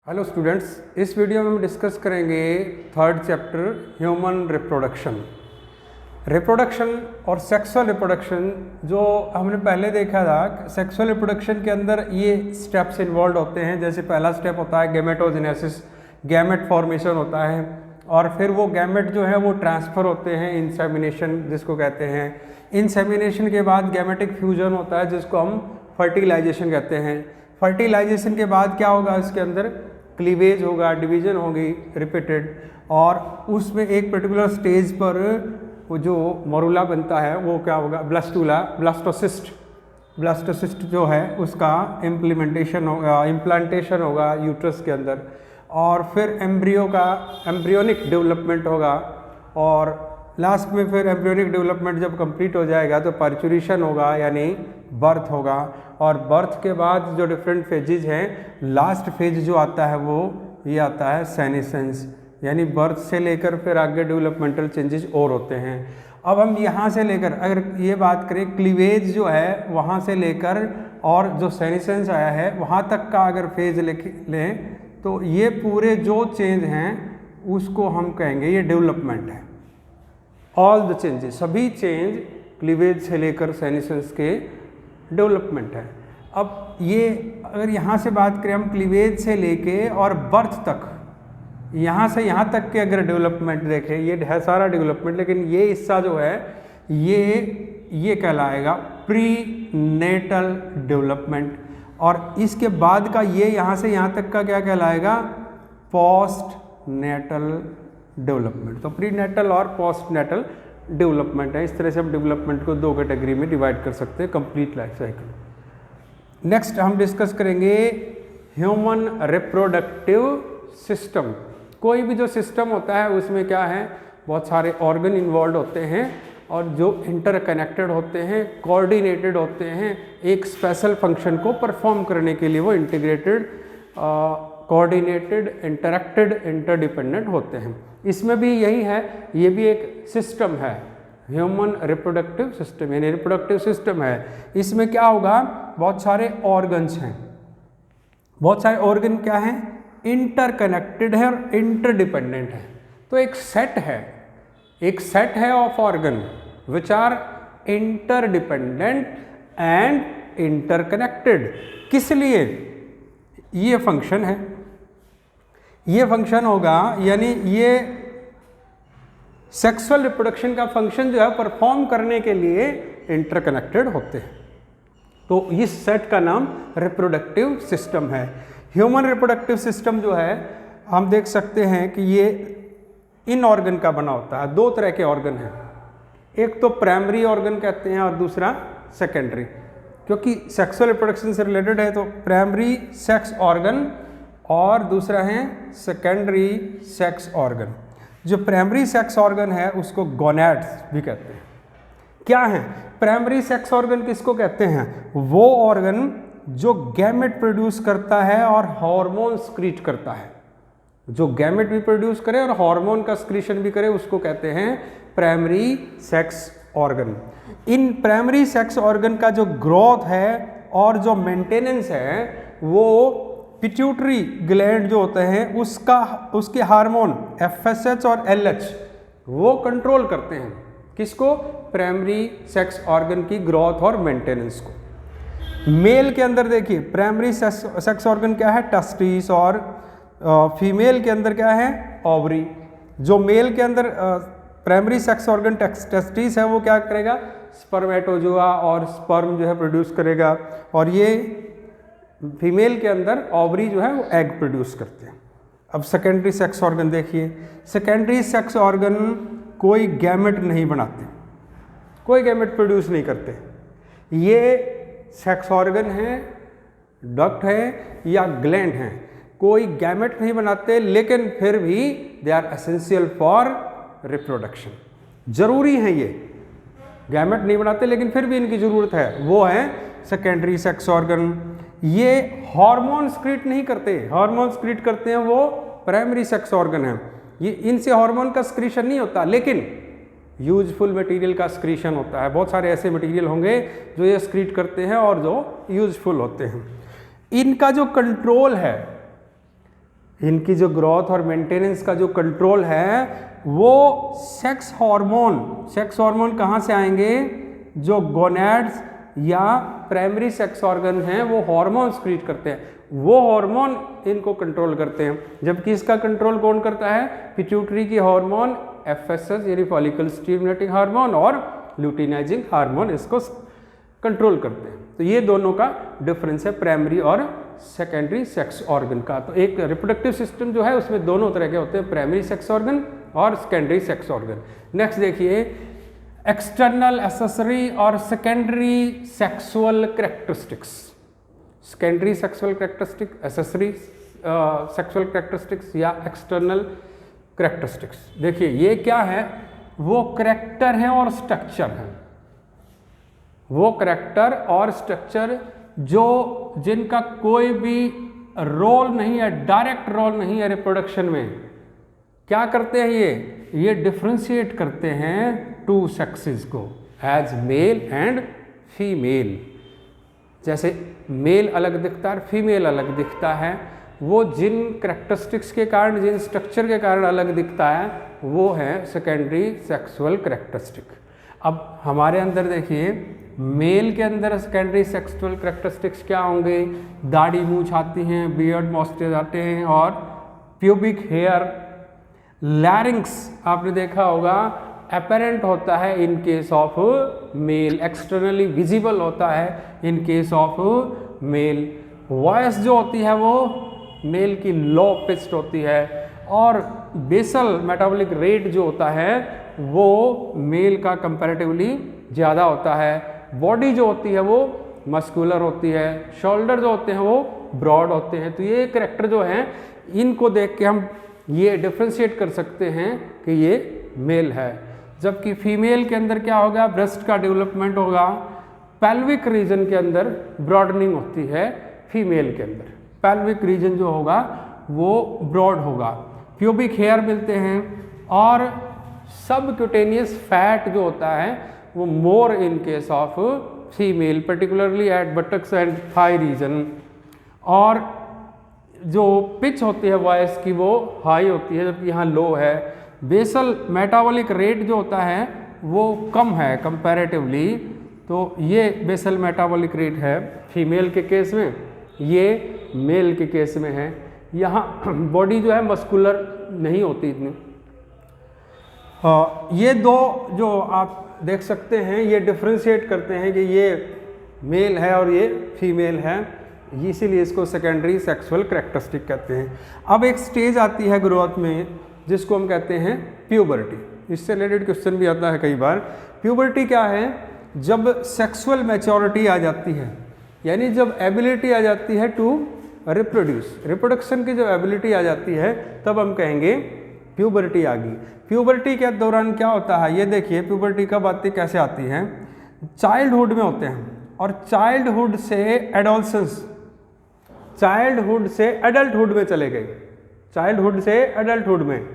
Hello students, इस video में हम डिस्कस करेंगे third chapter human reproduction. Reproduction और सेक्सुअल रिप्रोडक्शन जो हमने पहले देखा था, सेक्सुअल रिप्रोडक्शन के अंदर ये स्टेप्स इन्वॉल्व होते हैं। जैसे पहला स्टेप होता है गैमेटोजेनेसिस, गैमेट फॉर्मेशन होता है, और फिर वो गैमेट जो है वो ट्रांसफ़र होते हैं, इंसेमिनेशन जिसको कहते हैं। इंसेमिनेशन के बाद गैमेटिक फ्यूजन होता है जिसको हम फर्टिलाइजेशन कहते हैं। फर्टिलाइजेशन के बाद क्या होगा, इसके अंदर क्लीवेज होगा, डिवीजन होगी रिपीटेड, और उसमें एक पर्टिकुलर स्टेज पर वो जो मरूला बनता है वो क्या होगा, ब्लास्टूला, ब्लास्टोसिस्ट। ब्लास्टोसिस्ट जो है उसका इम्प्लांटेशन होगा यूट्रस के अंदर, और फिर एम्ब्रियो का एम्ब्रियोनिक डेवलपमेंट होगा, और लास्ट में फिर एम्ब्रियोनिक डेवलपमेंट जब कंप्लीट हो जाएगा तो पार्चुरेशन होगा यानी बर्थ होगा। और बर्थ के बाद जो डिफरेंट फेजेज हैं, लास्ट फेज जो आता है वो ये आता है सेनेसेंस, यानी बर्थ से लेकर फिर आगे डेवलपमेंटल चेंजेस और होते हैं। अब हम यहाँ से लेकर अगर ये बात करें, क्लीवेज जो है वहाँ से लेकर और जो सेनेसेंस आया है वहाँ तक का अगर फेज लें तो ये पूरे जो चेंज हैं उसको हम कहेंगे ये डेवलपमेंट है। ऑल द चेंजेस, सभी चेंज क्लीवेज से लेकर सेनेसेंस के डेवलपमेंट है। अब ये अगर यहाँ से बात करें हम क्लीवेज से लेके और बर्थ तक, यहाँ से यहाँ तक के अगर डेवलपमेंट देखें, ये है सारा डेवलपमेंट, लेकिन ये हिस्सा जो है ये कहलाएगा प्री नेटल डेवलपमेंट, और इसके बाद का ये यहाँ से यहाँ तक का क्या कहलाएगा, पोस्ट नेटल डेवलपमेंट। तो प्री नेटल और पोस्ट नेटल डेवलपमेंट है। इस तरह से हम डेवलपमेंट को दो कैटेगरी में डिवाइड कर सकते हैं, कंप्लीट लाइफ साइकिल। नेक्स्ट हम डिस्कस करेंगे ह्यूमन रिप्रोडक्टिव सिस्टम। कोई भी जो सिस्टम होता है उसमें क्या है, बहुत सारे ऑर्गन इन्वॉल्व होते हैं और जो इंटरकनेक्टेड होते हैं, कोऑर्डिनेटेड होते हैं, एक स्पेशल फंक्शन को परफॉर्म करने के लिए वो इंटीग्रेटेड, कोऑर्डिनेटेड, इंटरेक्टेड, इंटरडिपेंडेंट होते हैं। इसमें भी यही है, ये भी एक सिस्टम है, ह्यूमन रिप्रोडक्टिव सिस्टम यानी रिप्रोडक्टिव सिस्टम है। इसमें क्या होगा, बहुत सारे ऑर्गन्स हैं, बहुत सारे ऑर्गन क्या हैं, इंटरकनेक्टेड है और इंटरडिपेंडेंट है। तो एक सेट है of organ which are interdependent and interconnected. किस लिए, ये फंक्शन है, ये फंक्शन होगा, यानी ये सेक्सुअल रिप्रोडक्शन का फंक्शन जो है परफॉर्म करने के लिए इंटरकनेक्टेड होते हैं। तो इस सेट का नाम रिप्रोडक्टिव सिस्टम है। ह्यूमन रिप्रोडक्टिव सिस्टम जो है हम देख सकते हैं कि ये इन ऑर्गन का बना होता है। दो तरह के ऑर्गन हैं, एक तो प्राइमरी ऑर्गन कहते हैं और दूसरा सेकेंडरी। क्योंकि सेक्सुअल रिप्रोडक्शन से रिलेटेड है तो प्राइमरी सेक्स ऑर्गन और दूसरा है सेकेंडरी सेक्स ऑर्गन। जो प्राइमरी सेक्स ऑर्गन है उसको गोनैड्स भी कहते हैं। क्या है प्राइमरी सेक्स ऑर्गन, किसको कहते हैं, वो ऑर्गन जो गैमेट प्रोड्यूस करता है और हार्मोन स्क्रीट करता है। जो गैमेट भी प्रोड्यूस करे और हार्मोन का स्क्रीशन भी करे उसको कहते हैं primary sex organ. In primary sex organ का जो ग्रोथ है और जो मेंटेनेंस है वो पिट्यूटरी ग्लैंड जो होते हैं उसके हार्मोन FSH और LH वो कंट्रोल करते हैं। किसको, प्राइमरी सेक्स ऑर्गन की ग्रोथ और मेंटेनेंस को। मेल के अंदर देखिए प्राइमरी सेक्स ऑर्गन क्या है, टेस्टिस, और फीमेल के अंदर क्या है, ओवरी। जो मेल के अंदर प्राइमरी सेक्स ऑर्गन टेस्टिस है वो क्या करेगा, स्पर्मेटोजोआ और स्पर्म जो है प्रोड्यूस करेगा, और ये फीमेल के अंदर ओवरी जो है वो एग प्रोड्यूस करते हैं। अब सेकेंडरी सेक्स ऑर्गन देखिए, सेकेंडरी सेक्स ऑर्गन कोई गैमेट नहीं बनाते, कोई गैमेट प्रोड्यूस नहीं करते। ये सेक्स ऑर्गन है, डक्ट है या ग्लैंड है, कोई गैमेट नहीं बनाते, लेकिन फिर भी they are essential for reproduction. जरूरी है, ये गैमेट नहीं बनाते लेकिन फिर भी इनकी जरूरत है, वो है सेकेंडरी सेक्स ऑर्गन। ये हार्मोन स्क्रीट नहीं करते, हार्मोन स्क्रीट करते हैं वो प्राइमरी सेक्स ऑर्गन है। ये इनसे हार्मोन का स्क्रीशन नहीं होता, लेकिन यूजफुल मटेरियल का स्क्रीशन होता है। बहुत सारे ऐसे मटेरियल होंगे जो ये स्क्रीट करते हैं और जो यूजफुल होते हैं। इनका जो कंट्रोल है इनकी जो ग्रोथ और मेंटेनेंस का जो कंट्रोल है वो सेक्स हार्मोन कहाँ से आएंगे? जो गोनैड्स या प्राइमरी सेक्स ऑर्गन हैं वो हार्मोन क्रिएट करते हैं, वो हार्मोन इनको कंट्रोल करते हैं। जबकि इसका कंट्रोल कौन करता है? पिट्यूटरी की हार्मोन FSH यानी फॉलिकल स्टिमुलेटिंग हार्मोन और ल्यूटिनाइजिंग हार्मोन इसको कंट्रोल करते हैं। तो ये दोनों का डिफरेंस है प्राइमरी और सेकेंडरी सेक्स ऑर्गन का। तो एक रिप्रोडक्टिव सिस्टम जो है उसमें दोनों तरह के होते हैं, प्राइमरी सेक्स ऑर्गन और सेकेंडरी सेक्स ऑर्गन। नेक्स्ट देखिए, एक्सटर्नल, एक्सेसरी और secondary sexual characteristics. Secondary sexual characteristic, accessory sexual characteristics या एक्सटर्नल कैरेक्टरिस्टिक्स। देखिए ये क्या है? वो कैरेक्टर है और स्ट्रक्चर है, वो कैरेक्टर और स्ट्रक्चर जो जिनका कोई भी रोल नहीं है, डायरेक्ट रोल नहीं है रिप्रोडक्शन में। क्या करते हैं ये डिफ्रेंशिएट करते हैं टू सेक्सेस को एज मेल एंड फीमेल। जैसे मेल अलग दिखता है, फीमेल अलग दिखता है, वो जिन कैरेक्टरिस्टिक्स के कारण, जिन स्ट्रक्चर के कारण अलग दिखता है वो है सेकेंडरी सेक्सुअल कैरेक्टरिस्टिक। अब हमारे अंदर देखिए, मेल के अंदर सेकेंडरी सेक्सुअल कैरेक्टरिस्टिक्स क्या होंगे? दाढ़ी मूंछ आती हैं, बियर्ड मॉस्टेज आते हैं और प्यूबिक हेयर। लैरिंक्स आपने देखा होगा अपेरेंट होता है इन case of male, externally visible होता है इन केस ऑफ मेल। वॉइस जो होती है वो मेल की लो पिच्ड होती है और बेसल मेटाबॉलिक रेट जो होता है वो मेल का कंपैरेटिवली ज़्यादा होता है। बॉडी जो होती है वो मस्कुलर होती है, शोल्डर जो होते हैं वो ब्रॉड होते हैं। तो ये कैरेक्टर जो हैं इनको देख के हम ये डिफ्रेंशिएट कर सकते हैं कि ये मेल है। जबकि फीमेल के अंदर क्या होगा? ब्रेस्ट का डेवलपमेंट होगा, पेल्विक रीजन के अंदर ब्रॉडनिंग होती है फीमेल के अंदर, पेल्विक रीजन जो होगा वो ब्रॉड होगा, प्यूबिक हेयर मिलते हैं और सबक्यूटेनियस फैट जो होता है वो more in case of female, particularly at buttocks and thigh region. और जो पिच होती है वॉइस की वो हाई होती है जबकि यहाँ लो है। बेसल मेटाबॉलिक रेट जो होता है वो कम है कंपैरेटिवली। तो ये बेसल मेटाबॉलिक रेट है फीमेल के केस में, ये मेल के केस में है। यहाँ बॉडी जो है मस्कुलर नहीं होती इतनी। ये दो जो आप देख सकते हैं ये डिफ्रेंशिएट करते हैं कि ये मेल है और ये फीमेल है, इसीलिए इसको सेकेंडरी सेक्सुअल कैरेक्टरिस्टिक कहते हैं। अब एक स्टेज आती है ग्रोथ में जिसको हम कहते हैं प्यूबर्टी। इससे रिलेटेड क्वेश्चन भी आता है कई बार। प्यूबर्टी क्या है? जब सेक्सुअल मैच्योरिटी आ जाती है, यानी जब एबिलिटी आ जाती है टू रिप्रोड्यूस, रिप्रोडक्शन की जब एबिलिटी आ जाती है तब हम कहेंगे प्यूबर्टी आ गई। प्यूबर्टी के दौरान क्या होता है ये देखिए, प्यूबर्टी कब आती कैसे आती है? चाइल्डहुड में होते हैं और चाइल्डहुड से एडोलसेंस, चाइल्डहुड से एडल्टहुड में चले गए, चाइल्डहुड से एडल्टहुड में।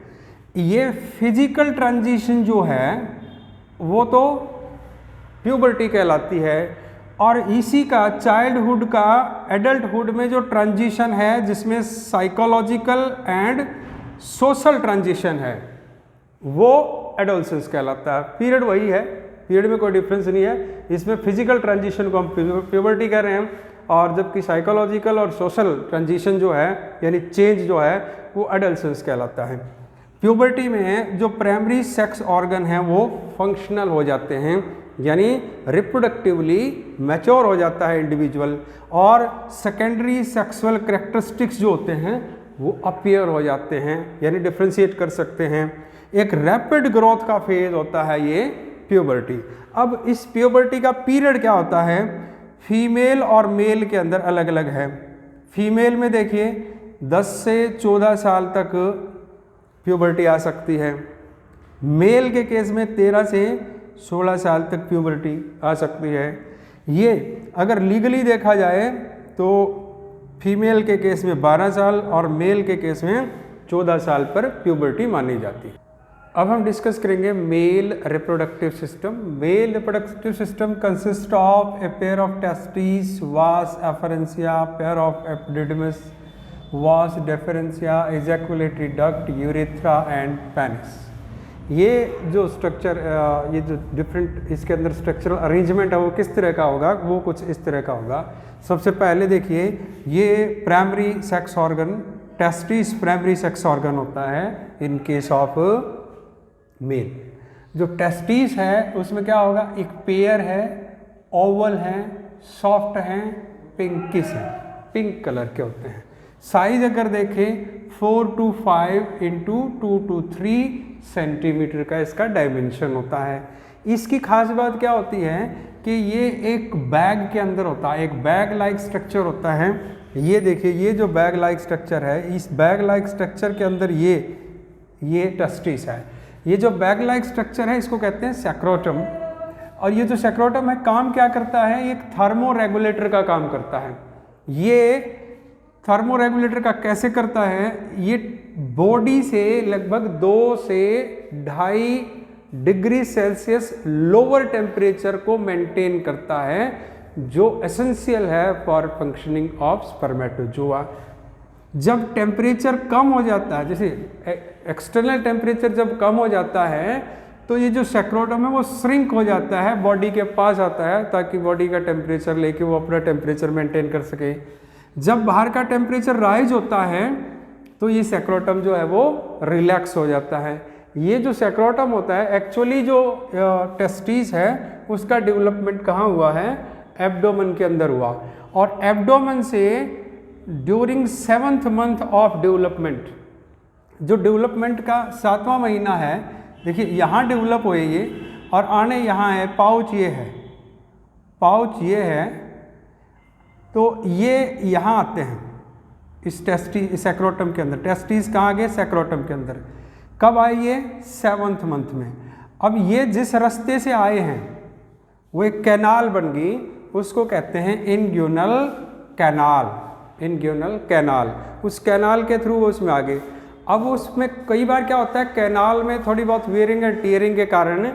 ये फिजिकल ट्रांजिशन जो है वो तो प्यूबर्टी कहलाती है और इसी का चाइल्डहुड का एडल्टहुड में जो ट्रांजिशन है जिसमें साइकोलॉजिकल एंड सोशल ट्रांजिशन है वो एडोलसेंस कहलाता है। पीरियड वही है, पीरियड में कोई डिफरेंस नहीं है। इसमें फिजिकल ट्रांजिशन को हम प्यूबर्टी कह रहे हैं और जबकि साइकोलॉजिकल और सोशल ट्रांजिशन जो है यानी चेंज जो है वो एडोलसेंस कहलाता है। प्यूबर्टी में जो प्राइमरी सेक्स ऑर्गन हैं वो फंक्शनल हो जाते हैं, यानी रिप्रोडक्टिवली मैच्योर हो जाता है इंडिविजुअल, और सेकेंडरी सेक्सुअल कैरेक्टरिस्टिक्स जो होते हैं वो अपीयर हो जाते हैं, यानी डिफ्रेंशिएट कर सकते हैं। एक रैपिड ग्रोथ का फेज होता है ये प्यूबर्टी। अब इस प्यूबर्टी का पीरियड क्या होता है? फीमेल और मेल के अंदर अलग अलग है। फीमेल में देखिए 10 से 14 साल तक प्यूबर्टी आ सकती है, मेल के केस में 13 से 16 साल तक प्यूबर्टी आ सकती है। ये अगर लीगली देखा जाए तो फीमेल के केस में 12 साल और मेल के केस में 14 साल पर प्यूबर्टी मानी जाती है। अब हम डिस्कस करेंगे male reproductive system. Male reproductive system consist of a pair of testis, vas efferentia, pair of epididymis, vas deferentia, ejaculatory duct, urethra and penis. ये जो स्ट्रक्चर, ये जो डिफरेंट इसके अंदर स्ट्रक्चरल अरेंजमेंट है वो किस तरह का होगा, वो कुछ इस तरह का होगा। सबसे पहले देखिए, ये primary sex organ, testis primary sex organ होता है इन केस ऑफ मेल। जो टेस्टिस है उसमें क्या होगा, एक पेयर है, ओवल है, सॉफ्ट हैं, पिंकिश हैं, पिंक कलर के होते हैं। साइज अगर देखें 4 to 5 इंटू 2 to 3 सेंटीमीटर का इसका डायमेंशन होता है। इसकी खास बात क्या होती है कि ये एक बैग के अंदर होता है, एक बैग लाइक स्ट्रक्चर होता है। ये देखिए, ये जो बैग लाइक स्ट्रक्चर है, इस बैग लाइक स्ट्रक्चर के अंदर ये टेस्टिस है। ये जो बैग लाइक स्ट्रक्चर है इसको कहते हैं सैक्रोटम। और ये जो सैक्रोटम है काम क्या करता है, एक थर्मो रेगुलेटर का काम करता है। ये थर्मो रेगुलेटर का कैसे करता है, ये बॉडी से लगभग 2 से 2.5 डिग्री सेल्सियस लोअर टेम्परेचर को मेंटेन करता है, जो एसेंशियल है फॉर फंक्शनिंग ऑफ स्पर्मेटोजोआ। जब टेम्परेचर कम हो जाता है, जैसे एक्सटर्नल टेम्परेचर जब कम हो जाता है तो ये जो सैक्रोटम है वो श्रिंक हो जाता है, बॉडी के पास आता है ताकि बॉडी का टेम्परेचर लेके वो अपना टेम्परेचर मेंटेन कर सके। जब बाहर का टेम्परेचर राइज होता है तो ये सैक्रोटम जो है वो रिलैक्स हो जाता है। ये जो सैक्रोटम होता है, एक्चुअली जो टेस्टिस है उसका डेवलपमेंट कहाँ हुआ है, एब्डोमेन के अंदर हुआ। और एब्डोमेन से during 7th month of development, जो डेवलपमेंट का 7वां महीना है, देखिए यहाँ डेवलप हुए ये, और आने यहाँ है पाउच, ये है पाउच, ये है, तो ये यहाँ आते हैं इस सैक्रोटम के अंदर। टेस्टिस कहाँ गए, सैक्रोटम के अंदर। कब आए ये, 7th मंथ में। अब ये जिस रास्ते से आए हैं वो एक कैनाल बन गई, उसको कहते हैं इंग्यूनल कैनाल, इंग्यूनल कैनाल। उस कैनाल के थ्रू वो उसमें आ गए। अब उसमें कई बार क्या होता है, कैनाल में थोड़ी बहुत वेयरिंग एंड टीयरिंग के कारण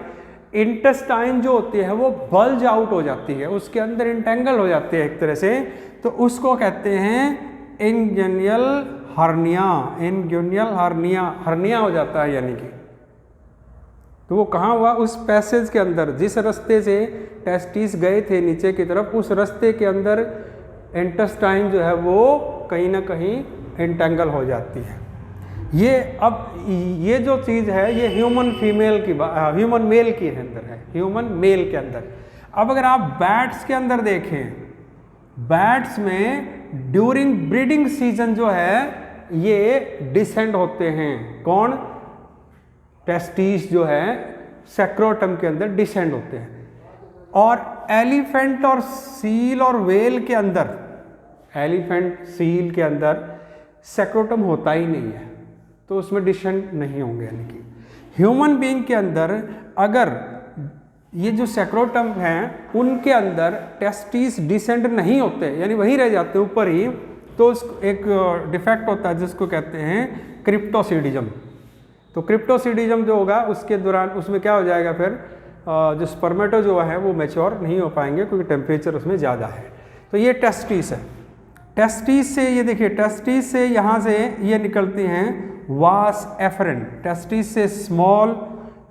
इंटेस्टाइन जो होती है वो बल्ज आउट हो जाती है, उसके अंदर इंटेंगल हो जाती है एक तरह से, तो उसको कहते हैं इंग्यूनियल हर्निया, इंग्यूनियल हर्निया, हर्निया हो जाता है यानी कि। तो वो कहाँ हुआ, उस पैसेज के अंदर, जिस रास्ते से टेस्टिस गए थे नीचे की तरफ, उस रास्ते के अंदर इंटेस्टाइन जो है वो कहीं ना कहीं इंटेंगल हो जाती है। ये अब ये जो चीज़ है ये ह्यूमन फीमेल की, ह्यूमन मेल के अंदर है, ह्यूमन मेल के अंदर। अब अगर आप बैट्स के अंदर देखें, बैट्स में ड्यूरिंग ब्रीडिंग सीजन जो है ये डिसेंड होते हैं। कौन, टेस्टिस जो है सैक्रोटम के अंदर डिसेंड होते हैं। और एलिफेंट और सील और वेल के अंदर, एलिफेंट सील के अंदर सैक्रोटम होता ही नहीं है, तो उसमें डिसेंड नहीं होंगे। यानी कि ह्यूमन बीइंग के अंदर अगर ये जो सैक्रोटम हैं उनके अंदर टेस्टिस डिसेंड नहीं होते, यानी वहीं रह जाते ऊपर ही, तो एक डिफेक्ट होता है जिसको कहते हैं क्रिप्टोसिडिज्म। तो क्रिप्टोसिडिज्म जो होगा उसके दौरान उसमें क्या हो जाएगा, फिर जो स्पर्मेटोजोआ है वो मैच्योर नहीं हो पाएंगे क्योंकि टेम्परेचर उसमें ज़्यादा है। तो ये टेस्टिस है। टेस्टिस से ये देखिए, टेस्टिस से यहाँ से ये निकलती हैं वास एफरेंट। टेस्टिस से स्मॉल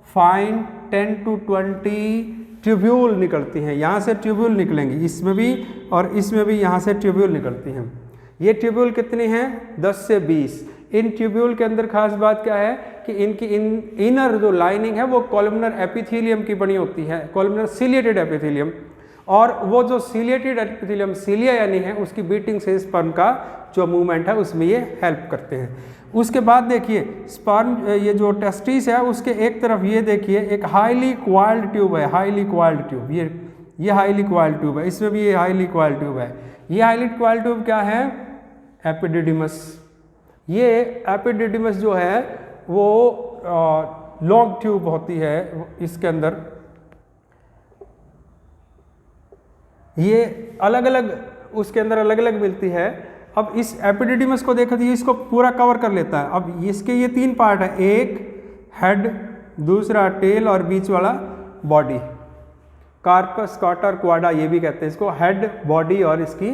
फाइन 10 to 20 ट्यूब्यूल निकलती हैं, यहाँ से ट्यूब्यूल निकलेंगी, इसमें भी और इसमें भी यहाँ से ट्यूब्यूल निकलती हैं। ये ट्यूब्यूल कितनी हैं, 10 से 20। इन ट्यूब्यूल के अंदर खास बात क्या है कि इनकी इनर जो लाइनिंग है वो कॉलमनर एपिथेलियम की बनी होती है, कॉलमनर सीलिएटेड एपिथेलियम। और वो जो सीलिएटेड एपिथेलियम, सीलिया यानी है, उसकी बीटिंग से स्पर्म का जो मूवमेंट है उसमें ये हेल्प करते हैं। उसके बाद देखिए स्पर्म, ये जो टेस्टिस है उसके एक तरफ ये देखिए एक हाईली क्वाइल्ड ट्यूब है, हाईली क्वाइल्ड ट्यूब, ये हाईली क्वाइल्ड ट्यूब है, इसमें भी ये हाईली क्वाइल्ड ट्यूब है। ये हाईली क्वाइल्ड ट्यूब क्या है, एपिडिडिमस। ये एपिडिडिमस जो है वो लॉन्ग ट्यूब होती है, इसके अंदर ये अलग अलग, उसके अंदर अलग अलग मिलती है। अब इस एपिडिडिमस को देखो तो ये इसको पूरा कवर कर लेता है। अब इसके ये 3 पार्ट है, एक हेड, दूसरा टेल और बीच वाला बॉडी। कार्पस, कॉटर, क्वाडा ये भी कहते हैं इसको, हेड, बॉडी और इसकी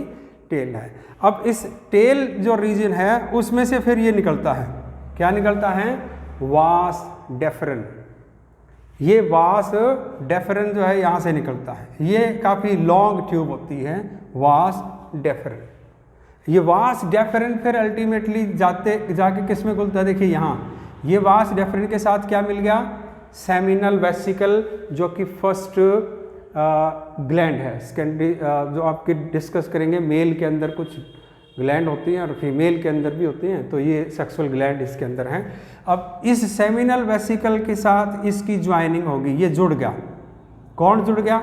टेल है। अब इस टेल जो रीजन है उसमें से फिर ये निकलता है, क्या निकलता है, वास डेफरन। ये वास डेफरन जो है यहाँ से निकलता है, ये काफ़ी लॉन्ग ट्यूब होती है वास डेफरन। ये वास डेफरन फिर अल्टीमेटली जाके किस में खुलता है, देखिए यहाँ ये वास डेफरन के साथ क्या मिल गया, सेमिनल वेसिकल, जो कि फर्स्ट ग्लैंड है। सेकेंडरी जो आपके डिस्कस करेंगे, मेल के अंदर कुछ ग्लैंड होती हैं और फीमेल के अंदर भी होती हैं, तो ये सेक्सुअल ग्लैंड इसके अंदर हैं। अब इस सेमिनल वेसिकल के साथ इसकी ज्वाइनिंग होगी, ये जुड़ गया, कौन जुड़ गया,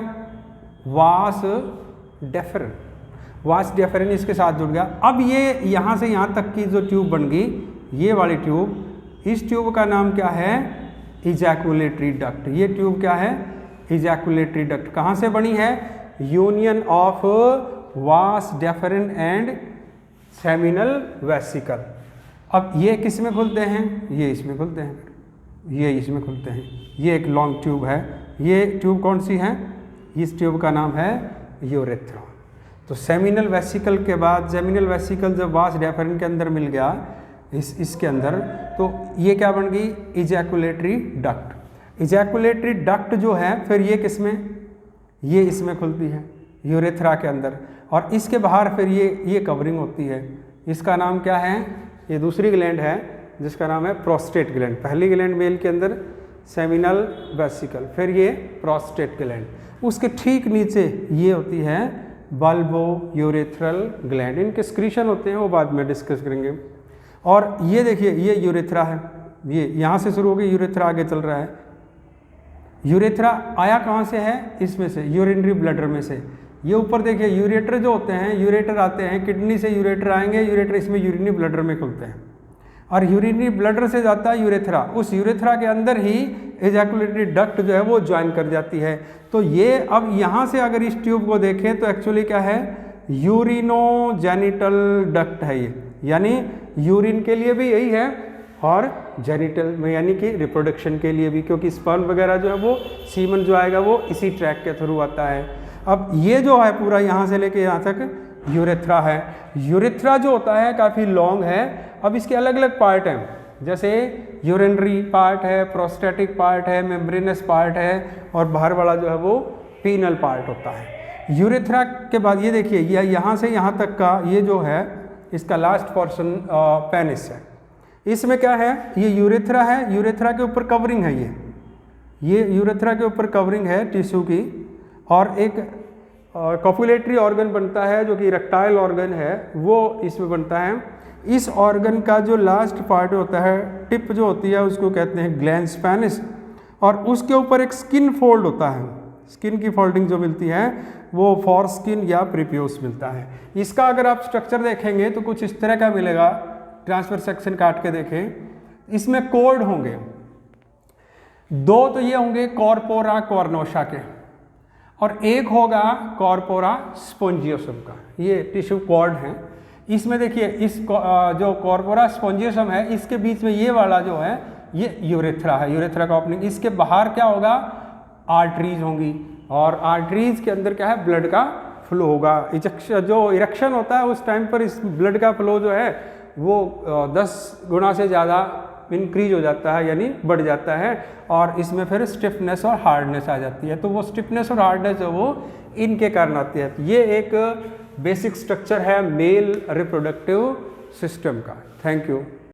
वास डेफरन। वास डेफरन इसके साथ जुड़ गया। अब ये यहाँ से यहाँ तक की जो ट्यूब बन गई, ये वाली ट्यूब, इस ट्यूब का नाम क्या है, इजैकुलेटरी डक्ट। ये ट्यूब क्या है, इजैकुलेटरी डक्ट। कहाँ से बनी है, यूनियन ऑफ वास डेफरन एंड सेमिनल वेसिकल। अब ये किस में खुलते हैं, ये इसमें खुलते हैं, ये इसमें खुलते हैं। ये एक लॉन्ग ट्यूब है, ये ट्यूब कौन सी है, इस ट्यूब का नाम है यूरेथ्रा। तो सेमिनल वेसिकल के बाद, सेमिनल वेसिकल जब वास डेफरन के अंदर मिल गया इसके अंदर, तो ये क्या बन गई, इजैकुलेटरी डक्ट। इजैकुलेटरी डक्ट जो है फिर ये किस में, ये इसमें खुलती है यूरेथ्रा के अंदर, और इसके बाहर फिर ये कवरिंग होती है। इसका नाम क्या है, ये दूसरी ग्लैंड है जिसका नाम है प्रोस्टेट ग्लैंड। पहली ग्लैंड मेल के अंदर सेमिनल वेसिकल, फिर ये प्रोस्टेट ग्लैंड, उसके ठीक नीचे ये होती है बल्बो यूरेथ्रल ग्लैंड। इनके स्क्रीशन होते हैं, वो बाद में डिस्कस करेंगे। और ये देखिए, ये यूरेथ्रा है, ये यहाँ से शुरू हो गई, यूरेथ्रा आगे चल रहा है। यूरेथ्रा आया कहाँ से है, इसमें से, यूरिनरी ब्लैडर में से। ये ऊपर देखिए यूरेटर जो होते हैं, यूरेटर आते हैं, किडनी से यूरेटर आएंगे, यूरेटर इसमें यूरिनरी ब्लैडर में खुलते हैं, और यूरिनरी ब्लैडर से जाता है यूरेथ्रा। उस यूरेथ्रा के अंदर ही एजैकुलेटरी डक्ट जो है वो ज्वाइन कर जाती है। तो ये अब यहाँ से अगर इस ट्यूब को देखें तो एक्चुअली क्या है, यूरिनोजेनिटल डक्ट है ये, यानी यूरिन के लिए भी यही है और जेनिटल में यानी कि रिप्रोडक्शन के लिए भी, क्योंकि स्पर्म वगैरह जो है वो सीमन जो आएगा वो इसी ट्रैक के थ्रू आता है। अब ये जो है पूरा यहाँ से लेके यहाँ तक यूरेथ्रा है। यूरेथ्रा जो होता है काफ़ी लॉन्ग है। अब इसके अलग अलग पार्ट हैं, जैसे यूरिनरी पार्ट है, प्रोस्टेटिक पार्ट है, मेम्ब्रेनस पार्ट है, और बाहर वाला जो है वो पीनल पार्ट होता है। यूरेथ्रा के बाद ये देखिए, ये यहाँ से यहाँ तक का ये जो है इसका लास्ट पोर्शन पेनिस है। इसमें क्या है, ये यूरेथ्रा है, यूरेथ्रा के ऊपर कवरिंग है, ये यूरेथ्रा के ऊपर कवरिंग है टिश्यू की, और एक कॉपुलेटरी ऑर्गन बनता है जो कि इरेक्टाइल ऑर्गन है, वो इसमें बनता है। इस ऑर्गन का जो लास्ट पार्ट होता है, टिप जो होती है, उसको कहते हैं ग्लैंस पेनिस, और उसके ऊपर एक स्किन फोल्ड होता है। स्किन की फोल्डिंग जो मिलती है वो फॉर स्किन या प्रीप्यूस मिलता है। इसका अगर आप स्ट्रक्चर देखेंगे तो कुछ इस तरह का मिलेगा, ट्रांसफर सेक्शन काट के देखें, इसमें कोर्ड होंगे, दो तो ये होंगे कॉर्पोरा कॉर्नोशा के, और एक होगा कॉर्पोरा स्पोंजियोसम का। ये टिश्यू कॉर्ड हैं। इसमें देखिए, इस जो कॉर्पोरा स्पोंजियोसम है, इसके बीच में ये वाला जो है ये यूरेथ्रा है, यूरेथ्रा का ओपनिंग। इसके बाहर क्या होगा, आर्टरीज होंगी, और आर्टरीज के अंदर क्या है, ब्लड का फ्लो होगा। जो इरेक्शन होता है उस टाइम पर इस ब्लड का फ्लो जो है वो 10 गुना से ज़्यादा इंक्रीज हो जाता है, यानी बढ़ जाता है, और इसमें फिर स्टिफनेस और हार्डनेस आ जाती है। तो वो स्टिफनेस और हार्डनेस है वो इनके कारण आती है। तो ये एक बेसिक स्ट्रक्चर है मेल रिप्रोडक्टिव सिस्टम का। Thank you.